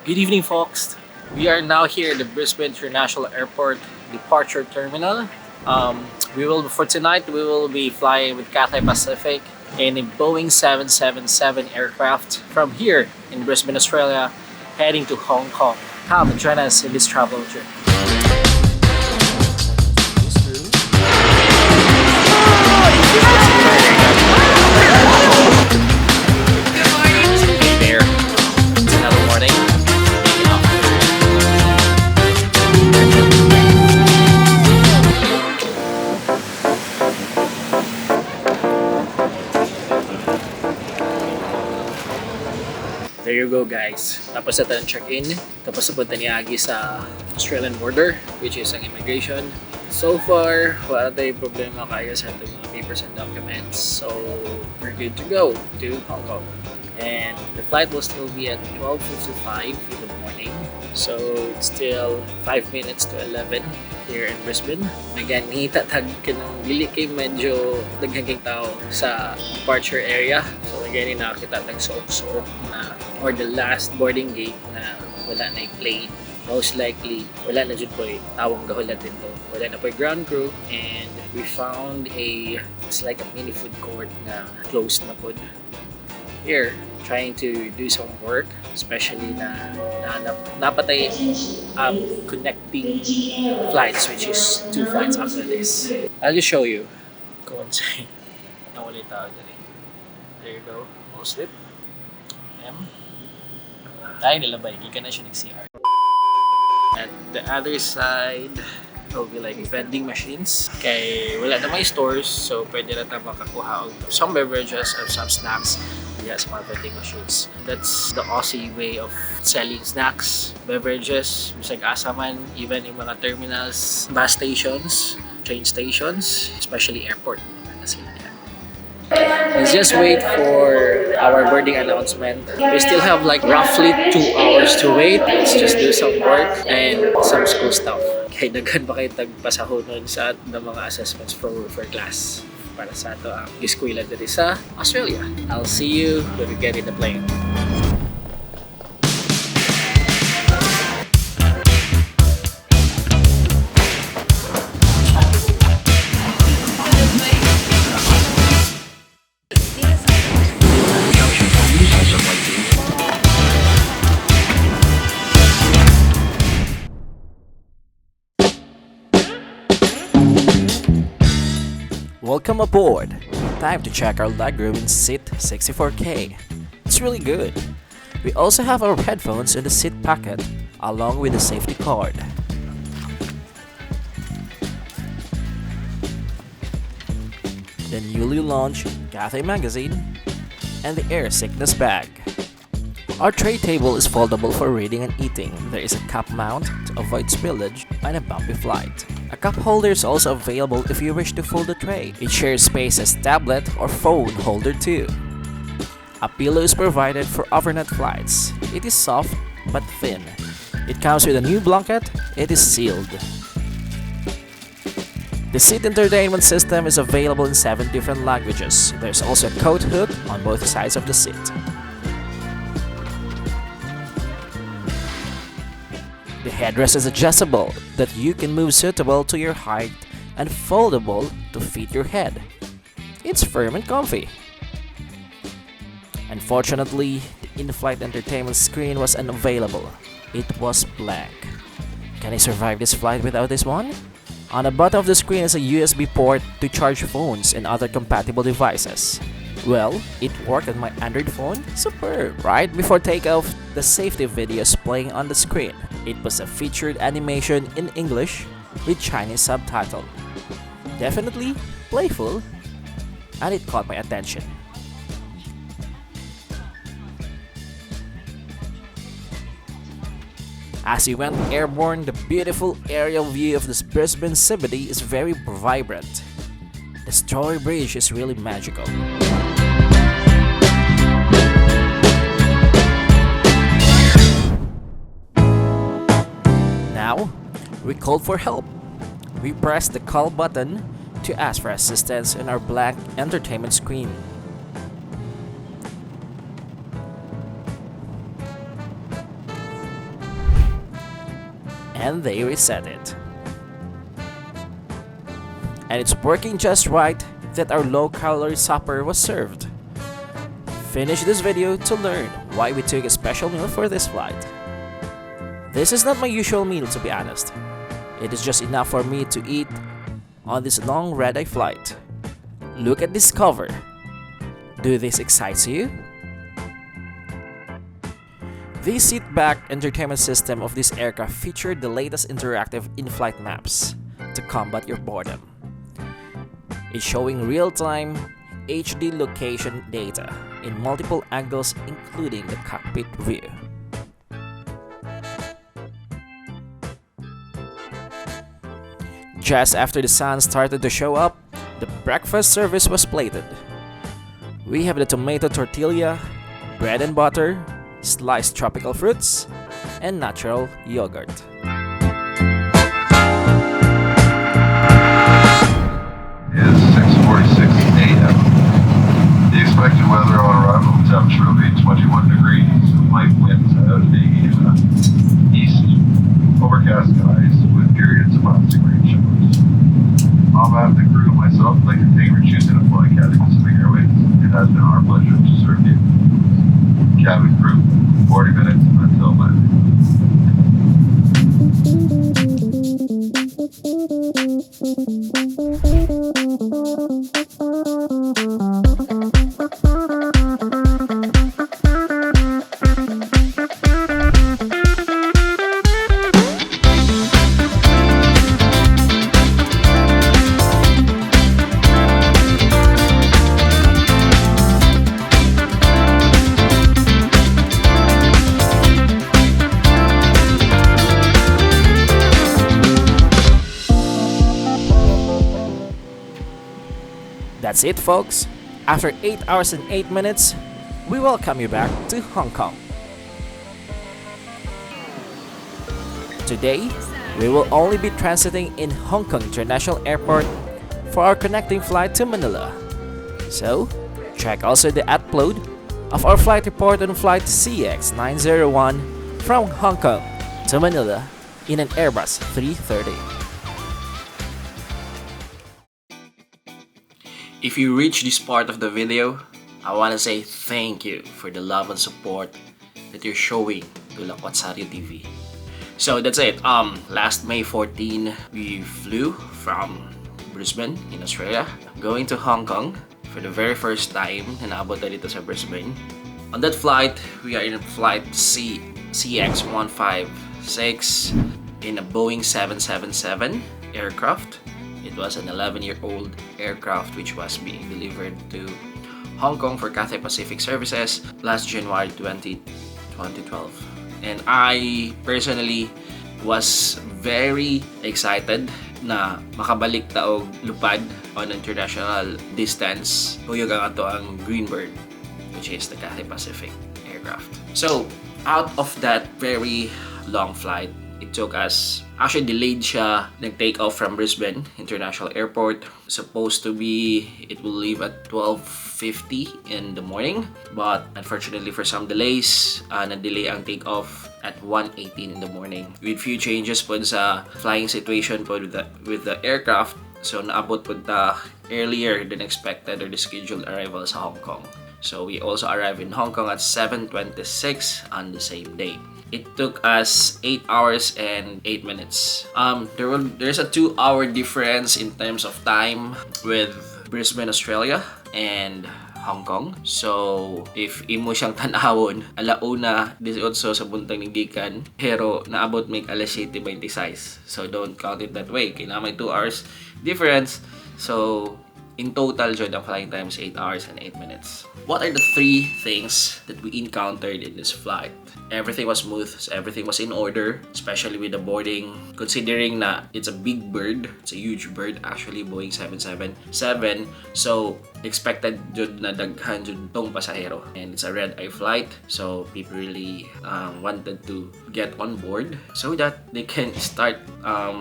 Good evening, folks. We are now here at the Brisbane International Airport departure terminal. For tonight, we will be flying with Cathay Pacific in a Boeing 777 aircraft from here in Brisbane, Australia, heading to Hong Kong. Come and join us in this travel trip. Hey there. It's another morning. There you go, guys. Tapos na tayo check-in. Tapos napunta ni Agi sa Australian border, which is ang immigration. So far, wala tayong problema kayo sa ating mga papers and documents. So, we're good to go to Hong Kong. And the flight will still be at 12:55 in the morning. So, it's still 5 minutes to 11 here in Brisbane. Again, hitatag ka ng dili kay medyo daghang kay tao sa departure area. So, again, nakakita tag sook-sook na or the last boarding gate na wala na yung plane. Most likely, wala na dyan po tawang gahulat dito. Wala na po yung ground crew, and we found it's like a mini food court na closed na po. Here, trying to do some work, especially na napatay connecting flights, which is 2 flights after this. I'll just show you. Go inside. Nawali tao dali. There you go. All slip. Ay, nilabay. Gikan na siya ng CR. At the other side, will be like vending machines. Kay wala na may stores, so pwede na tayo makakuha of some beverages or some snacks via sa mga vending machines. That's the Aussie way of selling snacks, beverages, bisag asa man, even in mga terminals, bus stations, train stations, especially airport. Let's just wait for our boarding announcement. We still have like roughly 2 hours to wait. Let's just do some work and some school stuff. Kaya daghan pa kayo tagpasahonon sa ng mga assessments for class para sa ato ang eskwela dito sa Australia. I'll see you when we get in the plane. Welcome aboard! Time to check our legroom in seat 64K. It's really good. We also have our headphones in the seat pocket, along with the safety card. The newly launched Cathay magazine, and the air sickness bag. Our tray table is foldable for reading and eating. There is a cup mount to avoid spillage on a bumpy flight. A cup holder is also available if you wish to fold the tray. It shares space as tablet or phone holder too. A pillow is provided for overnight flights. It is soft but thin. It comes with a new blanket. It is sealed. The seat entertainment system is available in 7 different languages. There's also a coat hook on both sides of the seat. The headrest is adjustable, that you can move suitable to your height and foldable to fit your head. It's firm and comfy. Unfortunately, the in-flight entertainment screen was unavailable. It was blank. Can I survive this flight without this one? On the bottom of the screen is a USB port to charge phones and other compatible devices. Well, it worked on my Android phone. Superb! Right before takeoff, the safety video is playing on the screen. It was a featured animation in English with Chinese subtitle. Definitely playful, and it caught my attention. As you went airborne, the beautiful aerial view of this Brisbane CBD is very vibrant. The Story Bridge is really magical. Now, we called for help. We pressed the call button to ask for assistance in our black entertainment screen. and they reset it. And it's working just right that our low-calorie supper was served. Finish this video to learn why we took a special meal for this flight. This is not my usual meal, to be honest. It is just enough for me to eat on this long red-eye flight. Look at this cover. Do this excite you? The seat-back entertainment system of this aircraft featured the latest interactive in-flight maps to combat your boredom. It's showing real-time HD location data in multiple angles, including the cockpit view. Just after the sun started to show up, the breakfast service was plated. We have the tomato tortilla, bread and butter, sliced tropical fruits, and natural yogurt. It's 6:46 a.m. The expected weather on arrival temperature will be 21 degrees and light winds out of the east. Overcast skies with periods of passing rain showers. On behalf of the crew and myself, I'd like to thank you for choosing to fly Cathay Pacific Airways. It has been our pleasure to serve you. Cabin crew, 40 minutes until landing. That's it, folks. After 8 hours and 8 minutes, we welcome you back to Hong Kong. Today, we will only be transiting in Hong Kong International Airport for our connecting flight to Manila. So, check also the upload of our flight report on flight CX901 from Hong Kong to Manila in an Airbus 330. If you reach this part of the video, I want to say thank you for the love and support that you're showing to LakwatSarioTV. So that's it. Last May 14, we flew from Brisbane in Australia, going to Hong Kong for the very first time na naabot na dito sa Brisbane. On that flight, we are in flight CX156 in a Boeing 777 aircraft. It was an 11-year-old aircraft which was being delivered to Hong Kong for Cathay Pacific services last January 2012. And I personally was very excited na makabalik taog lupad on international distance. Huyog ang ato ang Greenbird, which is the Cathay Pacific aircraft. So, out of that very long flight, it took us, actually delayed siya, nag-take off from Brisbane International Airport. Supposed to be, it will leave at 12:50 in the morning. But unfortunately for some delays, na-delay ang take-off at 1:18 in the morning. With few changes po sa flying situation po with the aircraft. So naabot po earlier than expected or the scheduled arrival sa Hong Kong. So we also arrived in Hong Kong at 7:26 on the same day. It took us 8 hours and 8 minutes. There's a 2-hour difference in terms of time with Brisbane, Australia and Hong Kong. So, if imo siyang tanawon, alauna, this also sa buntang nigdikan, pero naabot may alas 7:26. So, don't count it that way. Kailangan may 2 hours difference. So, in total, jud ang flying time is 8 hours and 8 minutes. What are the 3 things that we encountered in this flight? Everything was smooth, everything was in order, especially with the boarding. Considering na it's a big bird, it's a huge bird actually, Boeing 777. So, expected jud na daghan jud tong pasahero. And it's a red-eye flight, so people really wanted to get on board so that they can start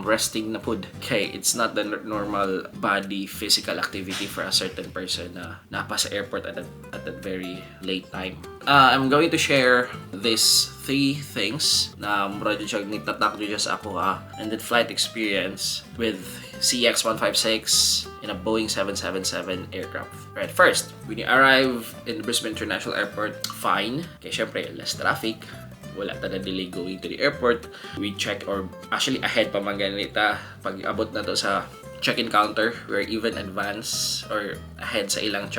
resting na pud. Okay, it's not the normal body physical activity for a certain person na napa sa airport at that very late time. I'm going to share these three things na mura dyan siya nitatak dyan sa ako and then flight experience with CX-156 in a Boeing 777 aircraft. Right, first, when you arrive in the Brisbane International Airport, fine. Okay, syempre, less traffic. Wala ta na delay going to the airport. We check, or actually ahead pa man ganita, pag abot na to sa check-in counter, we're even advance or ahead sa ilang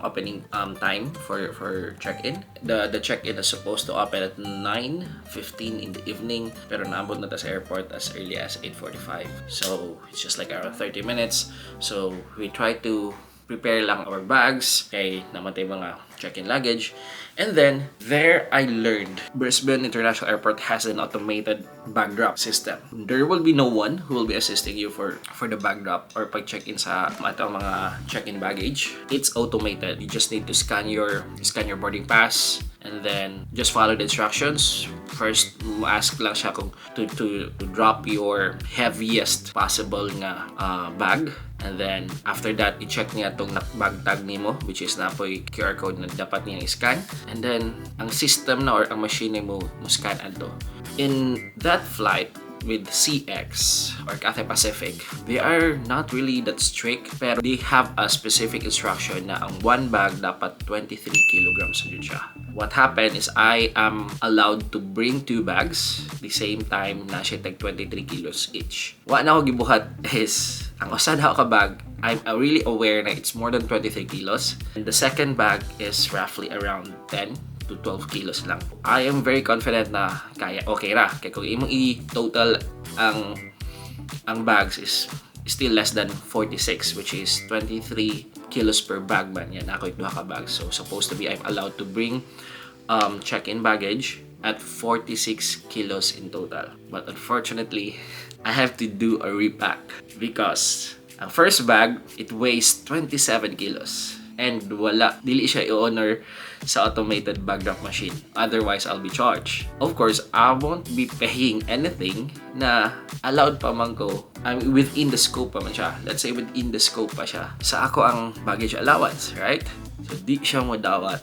opening time for check-in. The check-in is supposed to open at 9:15 in the evening, pero naabot na ta sa airport as early as 8:45. So it's just like around 30 minutes. So we try to prepare lang our bags, kay namatay mga check-in luggage. And then, there I learned Brisbane International Airport has an automated bag drop system. There will be no one who will be assisting you for the bag drop or pag check-in sa mga check-in baggage. It's automated. You just need to scan your boarding pass and then just follow the instructions. First, ask lang siya kung to drop your heaviest possible nga bag. And then, after that, i-check niya itong bag tag nimo, which is na po yung QR code na dapat niya i-scan. And then, ang system na or ang machine mo scan ato. In that flight, with CX or Cathay Pacific, they are not really that strict, pero they have a specific instruction na ang one bag dapat 23 kilograms na siya. What happened is I am allowed to bring two bags the same time na siya tag 23 kilos each. Wa na ako gibuhat is ang usad ako ka bag, I'm really aware na it's more than 23 kilos, and the second bag is roughly around 10 to 12 kilos lang. I am very confident na kaya okay ra. Kaya kung imong i-total ang bags is still less than 46, which is 23 kilos per bag man. Yan, ako ito ka bags. So supposed to be I'm allowed to bring check-in baggage at 46 kilos in total. But unfortunately, I have to do a repack because ang first bag, it weighs 27 kilos. And dili siya i-honor sa automated bag drop machine. Otherwise, I'll be charged. Of course, I won't be paying anything na allowed pa man ko. Within the scope pa man siya. Let's say within the scope pa siya. Sa ako ang baggage allowance, right? So, di siya mo dawat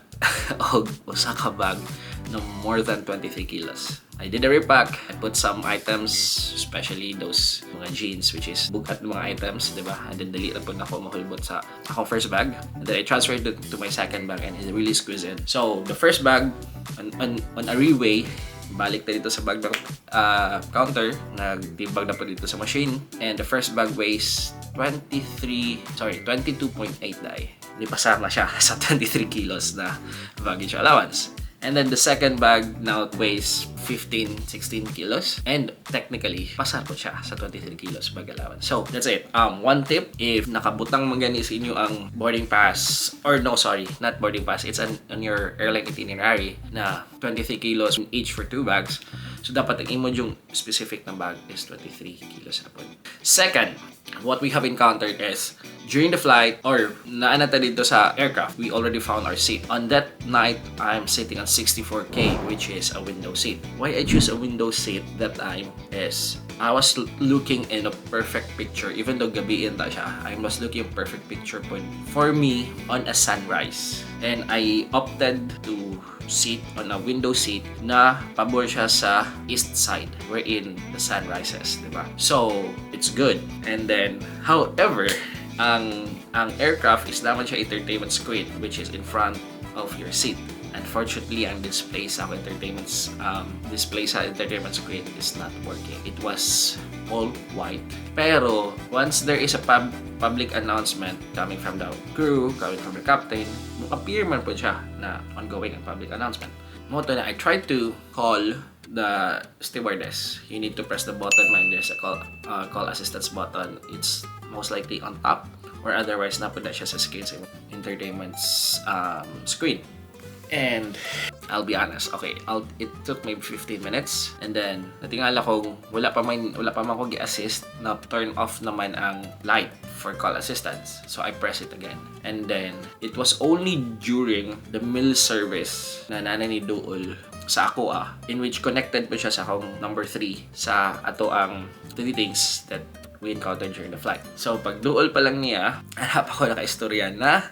og usa ka bag no more than 23 kilos. I did a repack. I put some items, especially those mga jeans, which is bugat ng mga items, di ba? And then dali na po na ako mahulbot sa akong first bag. And then I transferred it to my second bag and it really squeezed in. So, the first bag, on a reweigh, balik na dito sa bag counter, nagtibag na po dito sa machine. And the first bag weighs 22.8 dai. Hindi pasama siya sa 23 kilos na baggage allowance. And then the second bag now weighs 16 kilos. And technically, pasar po siya sa 23 kilos bag allowance. So, that's it. One tip, if nakabutang magani sa inyo ang boarding pass, or no, sorry, not boarding pass, it's on your airline itinerary na 23 kilos each for two bags. So, dapat ang imo yung specific na bag is 23 kilos na po. Second, what we have encountered is during the flight or naanata dito sa aircraft, we already found our seat. On that night, I'm sitting on 64K, which is a window seat. Why I choose a window seat that time is I was looking in a perfect picture. Even though gabi ta siya, I was looking a perfect picture point for me on a sunrise. And I opted to sit on a window seat na pabor siya sa east side wherein the sun rises, diba? So, it's good. And then, however, ang aircraft is naman siya entertainment screen which is in front of your seat. Unfortunately, ang display sa entertainment screen is not working. It was all white. Pero once there is a public announcement coming from the crew, coming from the captain, appear man po siya na ongoing ang public announcement. Moto na I tried to call the stewardess. You need to press the button man. There's a call assistance button. It's most likely on top or otherwise napunta siya sa screen sa entertainment screen. And I'll be honest, okay, it took maybe 15 minutes and then natingala ko wala pa man ko gi-assist na turn off naman ang light for call assistance. So I press it again. And then it was only during the meal service na nana ni Duol sa ako in which connected pa siya sa akong number 3 sa ato ang three things that we encountered during the flight. So, pag duol pa lang niya, hanap ako naka-istorya na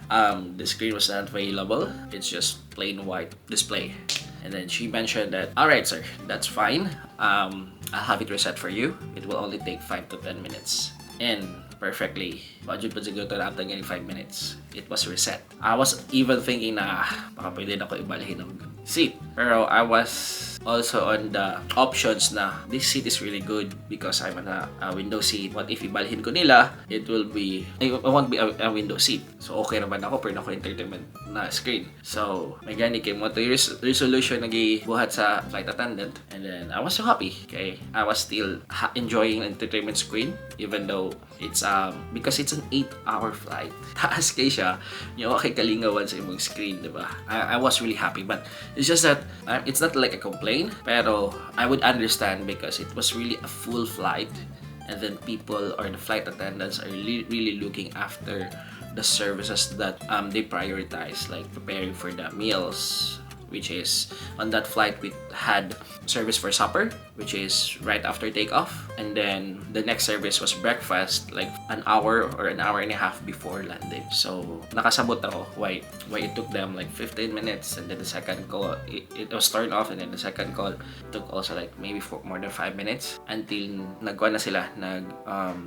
the screen was not available. It's just plain white display. And then she mentioned that, alright sir, that's fine. I'll have it reset for you. It will only take 5 to 10 minutes. And perfectly, budget pa siguro ito na after getting 5 minutes, it was reset. I was even thinking na baka pwede na ako ibalhin ng seat. Pero I was also on the options na this seat is really good because I'm on a window seat. What if ibalhin ko nila, it will be, it won't be a window seat. So okay naman ako, pero ako entertainment na screen. So may gani kay mo to resolution nagibuhat sa flight attendant. And then I was so happy. Okay, I was still enjoying entertainment screen even though it's because it's an 8-hour flight. Taas kay siya, yung okay kalingawan sa imong screen, diba? I was really happy, but it's just that it's not like a complaint, pero I would understand because it was really a full flight, and then people or the flight attendants are really looking after the services that they prioritize, like preparing for the meals, which is on that flight we had service for supper, which is right after takeoff, and then the next service was breakfast, like an hour or an hour and a half before landing. So nakasabot ako why it took them like 15 minutes, and then the second call it was turned off, and then the second call took also like maybe for more than 5 minutes until nagkuha na sila,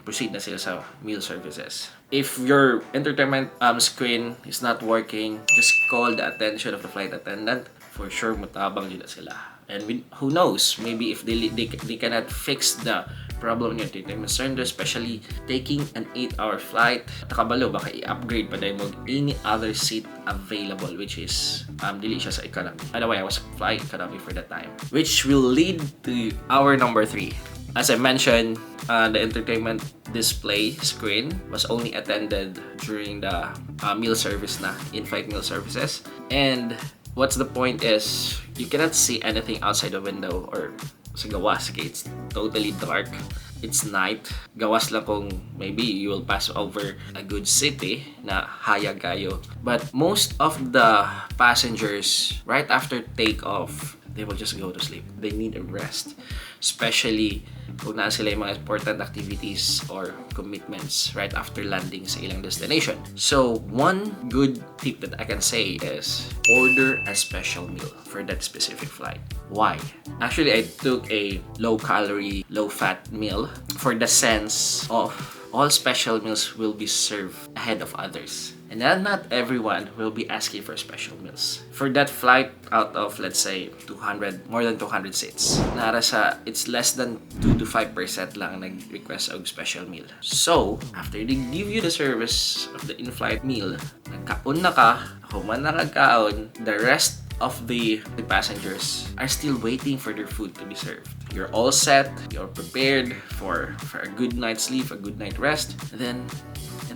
proceed na sila sa meal services. If your entertainment screen is not working, just call the attention of the flight attendant. For sure, matabang nila sila. And who knows, maybe if they cannot fix the problem in your entertainment center, especially taking an 8-hour flight, nakabalo, baka i-upgrade pa dahil mo any other seat available, which is dili siya sa economy. Otherwise, I was flying economy for that time. Which will lead to our number 3. As I mentioned, the entertainment display screen was only attended during the meal service na, in-flight meal services. And what's the point is, you cannot see anything outside the window or sa gawas. Okay, it's totally dark. It's night. Gawas lang kung maybe you will pass over a good city na hayag kayo. But most of the passengers, right after takeoff, they will just go to sleep. They need a rest. Especially kung naan sila yung mga important activities or commitments right after landing sa ilang destination. So, one good tip that I can say is order a special meal for that specific flight. Why? Actually, I took a low-calorie, low-fat meal for the sense of all special meals will be served ahead of others. And then not everyone will be asking for special meals. For that flight, out of let's say 200, more than 200 seats, it's less than 2 to 5% lang nag-request of special meal. So, after they give you the service of the in-flight meal, nagkaon na ka, ako man nakagkaon, the rest of the passengers are still waiting for their food to be served. You're all set, you're prepared for a good night's sleep, a good night rest, and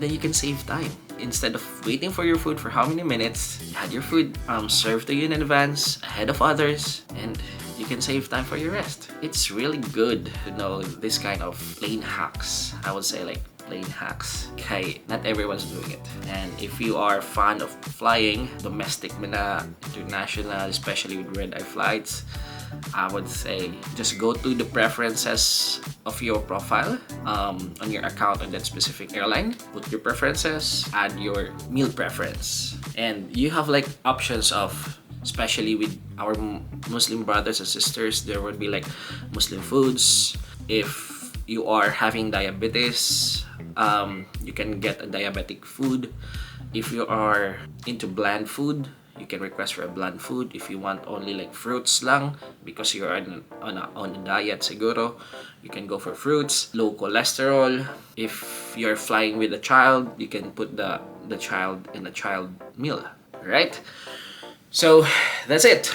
then you can save time. Instead of waiting for your food for how many minutes, you had your food served to you in advance, ahead of others, and you can save time for your rest. It's really good to know this kind of plane hacks. I would say like plane hacks. Okay, not everyone's doing it. And if you are fond of flying, domestic na, international, especially with red-eye flights, I would say just go to the preferences of your profile on your account on that specific airline. Put your preferences, add your meal preference, and you have like options of, especially with our Muslim brothers and sisters, there would be like Muslim foods. If you are having diabetes, you can get a diabetic food. If you are into bland food, you can request for a bland food. If you want only like fruits lang because you're on a diet siguro, you can go for fruits. Low cholesterol. If you're flying with a child, you can put the child in a child meal, right? So that's it.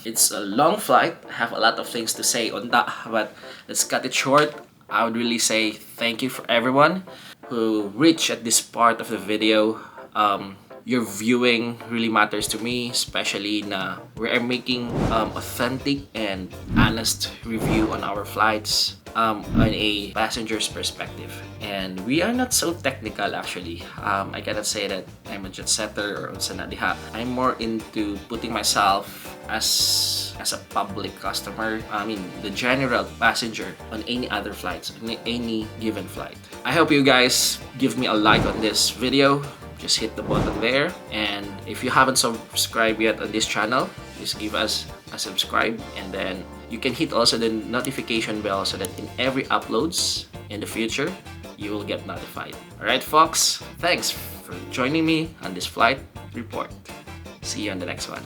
It's a long flight. I have a lot of things to say on that, but let's cut it short. I would really say thank you for everyone who reached at this part of the video. Your viewing really matters to me, especially na we are making authentic and honest review on our flights on a passenger's perspective. And we are not so technical actually. I cannot say that I'm a jet setter or unsa na diha. I'm more into putting myself as a public customer, I mean the general passenger on any other flights, on any given flight. I hope you guys give me a like on this video. Just hit the button there, and if you haven't subscribed yet on this channel, please give us subscribe, and then you can hit also the notification bell so that in every uploads in the future, you will get notified. Alright folks, thanks for joining me on this flight report. See you on the next one.